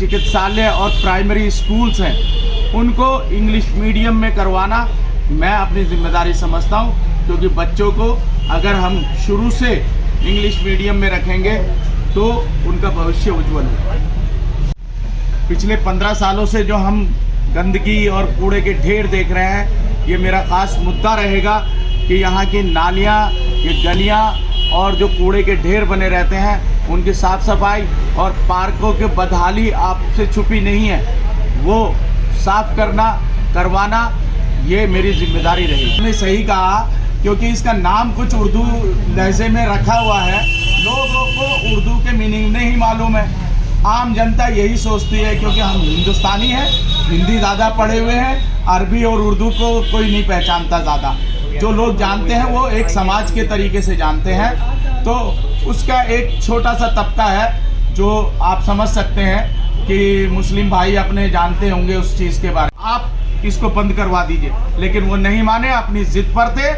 चिकित्सालय और primary schools हैं उनको इंग्लिश मीडियम में करवाना मैं अपनी जिम्मेदारी समझता हूँ, क्योंकि बच्चों को अगर हम शुरू से इंग्लिश मीडियम में रखेंगे तो उनका भविष्य उज्जवल होगा। पिछले 15 सालों से जो हम गंदगी और कूड़े के ढेर देख रहे हैं, ये मेरा ख़ास मुद्दा रहेगा कि यहाँ की नालियाँ, ये गलियाँ और जो कूड़े के ढेर बने रहते हैं उनकी साफ़ सफाई और पार्कों के बदहाली आपसे छुपी नहीं है, वो साफ़ करवाना ये मेरी जिम्मेदारी रहेगी। आपने सही कहा, क्योंकि इसका नाम कुछ उर्दू लहजे में रखा हुआ है, लोगों को उर्दू के मीनिंग नहीं मालूम है। आम जनता यही सोचती है क्योंकि हम हिंदुस्तानी हैं, हिंदी ज़्यादा पढ़े हुए हैं, अरबी और उर्दू को कोई नहीं पहचानता ज़्यादा। जो लोग जानते हैं वो एक समाज के तरीके से जानते हैं, तो उसका एक छोटा सा तबका है जो आप समझ सकते हैं कि मुस्लिम भाई अपने जानते होंगे उस चीज़ के बारे में। आप इसको बंद करवा दीजिए, लेकिन वो नहीं माने, अपनी जिद पर थे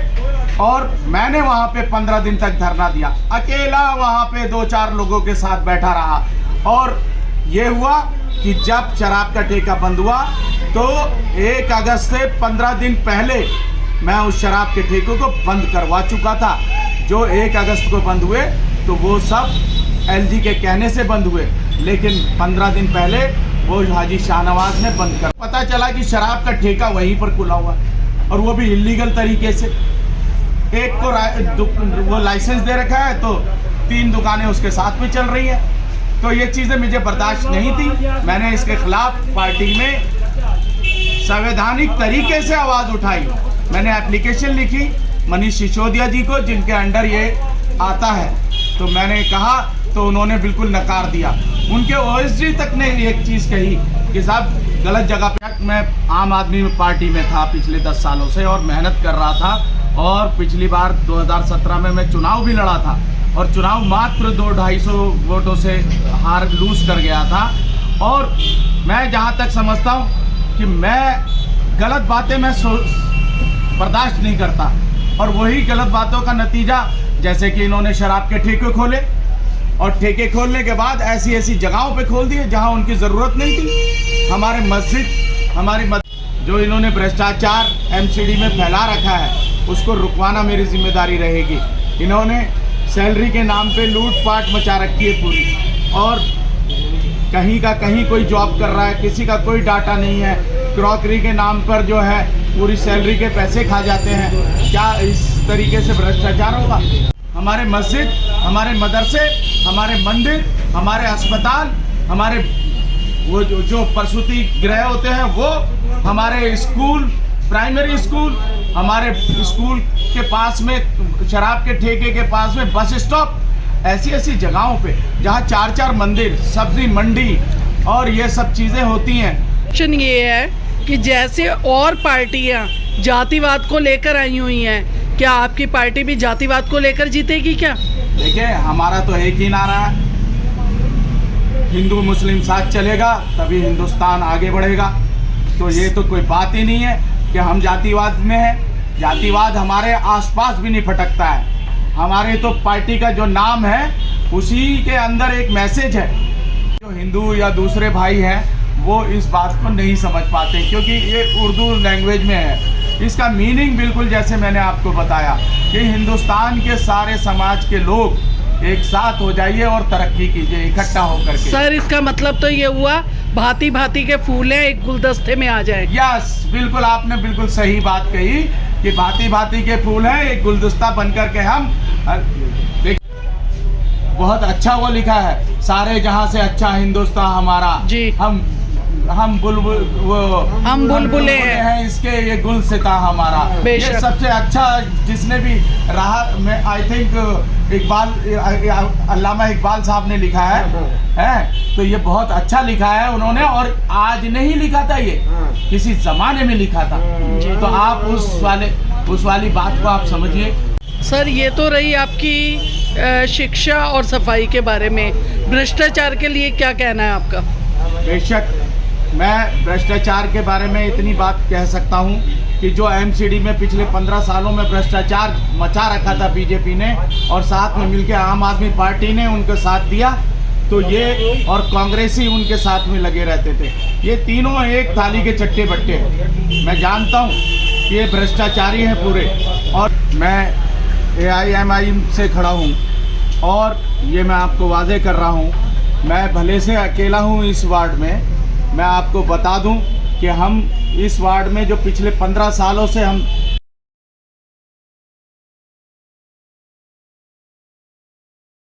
और मैंने वहाँ पे 15 दिन तक धरना दिया, अकेला वहाँ पे 2-4 लोगों के साथ बैठा रहा। और ये हुआ कि जब शराब का ठेका बंद हुआ तो 1 अगस्त से 15 दिन पहले मैं उस शराब के ठेकों को बंद करवा चुका था। जो 1 अगस्त को बंद हुए तो वो सब एलजी के कहने से बंद हुए, लेकिन 15 दिन पहले वो हाजी शाहनवाज ने बंद कर। पता चला कि शराब का ठेका वहीं पर खुला हुआ और वो भी इलीगल तरीके से। एक को वो लाइसेंस दे रखा है तो 3 दुकानें उसके साथ में चल रही हैं। तो ये चीज़ें मुझे बर्दाश्त नहीं थी। मैंने इसके खिलाफ पार्टी में संवैधानिक तरीके से आवाज़ उठाई। मैंने एप्लीकेशन लिखी मनीष सिसोदिया जी को, जिनके अंडर ये आता है, तो मैंने कहा तो उन्होंने बिल्कुल नकार दिया। उनके ओएसडी तक ने एक चीज़ कही कि साहब गलत जगह पे। मैं आम आदमी पार्टी में था पिछले 10 सालों से और मेहनत कर रहा था, और पिछली बार 2017 में मैं चुनाव भी लड़ा था और चुनाव मात्र 200-250 वोटों से लूज कर गया था। और मैं जहाँ तक समझता हूँ कि मैं गलत बातें बर्दाश्त नहीं करता, और वही गलत बातों का नतीजा, जैसे कि इन्होंने शराब के ठेके खोले और ठेके खोलने के बाद ऐसी ऐसी जगहों पे खोल दिए जहां उनकी ज़रूरत नहीं थी। हमारी मस्जिद जो इन्होंने भ्रष्टाचार एमसीडी में फैला रखा है, उसको रुकवाना मेरी जिम्मेदारी रहेगी। इन्होंने सैलरी के नाम पे लूटपाट मचा रखी है पूरी, और कहीं का कहीं कोई जॉब कर रहा है, किसी का कोई डाटा नहीं है। क्रॉकरी के नाम पर जो है पूरी सैलरी के पैसे खा जाते हैं। क्या इस तरीके से भ्रष्टाचार होगा? हमारे मस्जिद, हमारे मदरसे, हमारे मंदिर, हमारे अस्पताल, हमारे वो जो प्रसूति गृह होते हैं, वो हमारे स्कूल, प्राइमरी स्कूल, हमारे स्कूल के पास में, शराब के ठेके के पास में बस स्टॉप, ऐसी ऐसी जगहों पे जहाँ 4-4 मंदिर, सब्जी मंडी और ये सब चीज़ें होती हैं। क्वेश्चन ये है कि जैसे और पार्टियां जातिवाद को लेकर आई हुई हैं, क्या आपकी पार्टी भी जातिवाद को लेकर जीतेगी क्या? देखिए, हमारा तो एक ही नारा है, हिंदू मुस्लिम साथ चलेगा तभी हिंदुस्तान आगे बढ़ेगा। तो ये तो कोई बात ही नहीं है कि हम जातिवाद में हैं। जातिवाद हमारे आसपास भी नहीं फटकता है। हमारे तो पार्टी का जो नाम है उसी के अंदर एक मैसेज है। जो हिंदू या दूसरे भाई हैं वो इस बात को नहीं समझ पाते, क्योंकि ये उर्दू लैंग्वेज में है। इसका मीनिंग बिल्कुल जैसे मैंने आपको बताया कि हिंदुस्तान के सारे समाज के लोग एक साथ हो जाइए और तरक्की कीजिए इकट्ठा होकर के। सर, इसका मतलब तो ये हुआ भांति भांति के फूल हैं, एक गुलदस्ते में आ जाए। यस, बिल्कुल, आपने बिल्कुल सही बात कही कि भांति भांति के फूल हैं, एक गुलदस्ता बनकर के हम बहुत अच्छा वो लिखा है, सारे जहां से अच्छा हिंदुस्तान हमारा जी। हम बुलबुले हैं इसके, ये गुल सिता हमारा। ये सबसे अच्छा जिसने भी रहा, मैं आई थिंक अल्लामा इकबाल साहब ने लिखा है, तो ये बहुत अच्छा लिखा है उन्होंने, और आज नहीं लिखा था, ये किसी जमाने में लिखा था। तो आप उस वाली बात को आप समझिए। सर, ये तो रही आपकी शिक्षा और सफाई के बारे में। भ्रष्टाचार के लिए क्या कहना है आपका? बेशक, मैं भ्रष्टाचार के बारे में इतनी बात कह सकता हूँ कि जो एमसीडी में पिछले 15 सालों में भ्रष्टाचार मचा रखा था बीजेपी ने, और साथ में मिलकर आम आदमी पार्टी ने उनका साथ दिया, तो ये और कांग्रेसी उनके साथ में लगे रहते थे। ये तीनों एक थाली के चट्टे बट्टे हैं। मैं जानता हूँ कि ये भ्रष्टाचारी हैं पूरे, और मैं AIMIM से खड़ा हूँ और ये मैं आपको वादे कर रहा हूँ, मैं भले से अकेला हूँ इस वार्ड में। मैं आपको बता दूँ कि हम इस वार्ड में जो पिछले 15 सालों से हम